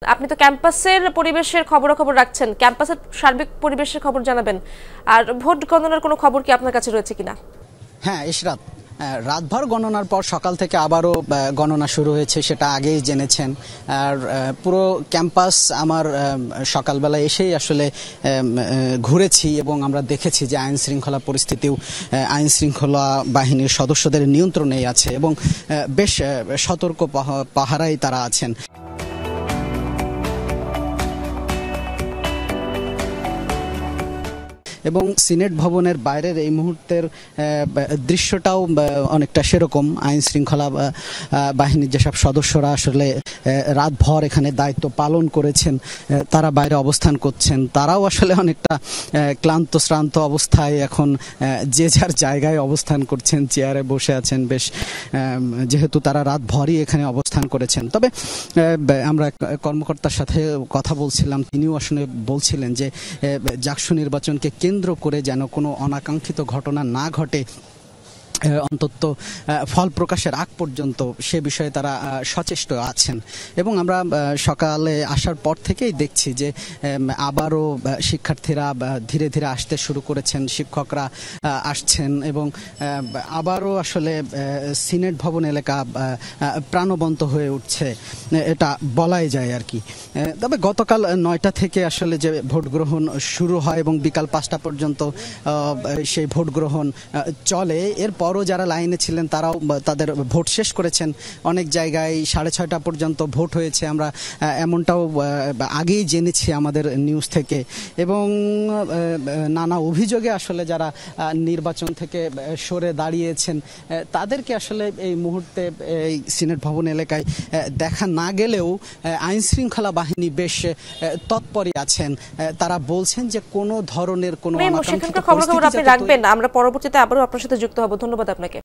আপনি তো ক্যাম্পাসের পরিবেশের খবরাখবর রাখছেন, ক্যাম্পাসের সার্বিক পরিবেশের খবর জানাবেন। আর ভোট গণনার কোনো খবর কি আপনার কাছে রয়েছে কিনা? হ্যাঁ ইশরাত, রাতভর গণনার পর সকাল থেকে আবারও গণনা শুরু হয়েছে, সেটা আগেই জেনেছেন। আর পুরো ক্যাম্পাস আমার সকালবেলা এসেই আসলে ঘুরেছি এবং আমরা দেখেছি যে আইন শৃঙ্খলা পরিস্থিতিও আইন শৃঙ্খলা বাহিনীর সদস্যদের নিয়ন্ত্রণেই আছে এবং বেশ সতর্ক পাহারায় তারা আছেন। এবং সিনেট ভবনের বাইরের এই মুহূর্তের দৃশ্যটাও অনেকটা সেরকম। আইন শৃঙ্খলা বাহিনীর যেসব সদস্যরা আসলে রাতভর এখানে দায়িত্ব পালন করেছেন, তারা বাইরে অবস্থান করছেন। তারাও আসলে অনেকটা ক্লান্ত শ্রান্ত অবস্থায় এখন যে যার জায়গায় অবস্থান করছেন, চেয়ারে বসে আছেন, বেশ যেহেতু তারা রাতভরই এখানে অবস্থান করেছেন। তবে আমরা কর্মকর্তার সাথে কথা বলছিলাম, তিনিও আসলে বলছিলেন যে জাকসু নির্বাচনকে কেন্দ্র করে যেন কোনো অনাকাঙ্ক্ষিত ঘটনা না ঘটে, অন্তত ফল প্রকাশের আগ পর্যন্ত সে বিষয়ে তারা সচেষ্ট আছেন। এবং আমরা সকালে আসার পর থেকেই দেখছি যে আবারও শিক্ষার্থীরা ধীরে ধীরে আসতে শুরু করেছেন, শিক্ষকরা আসছেন এবং আবারও আসলে সিনেট ভবন এলাকা প্রাণবন্ত হয়ে উঠছে, এটা বলাই যায় আর কি। তবে গতকাল ৯টা থেকে আসলে যে ভোট গ্রহণ শুরু হয় এবং বিকাল ৫টা পর্যন্ত সেই ভোট গ্রহণ চলে, এরপরও যারা লাইনে ছিলেন তারাও তাদের ভোট শেষ করেছেন। অনেক জায়গায় 6:30 পর্যন্ত ভোট হয়েছে, আমরা এমনটাও আগেই জেনেছি আমাদের নিউজ থেকে। এবং নানা অভিযোগে আসলে যারা নির্বাচন থেকে সরে দাঁড়িয়েছেন তাদেরকে আসলে এই মুহূর্তে এই সিনেট ভবন এলাকায় দেখা না গেলেও আইন শৃঙ্খলা বাহিনী বেশ তৎপরই আছেন। তারা বলছেন যে কোনো ধরনের কোনো সেখানকার খবর আপনি রাখবেন, আমরা পরবর্তীতে আবারও আপনার সাথে যুক্ত হব। ধন্যবাদ আপনাকে।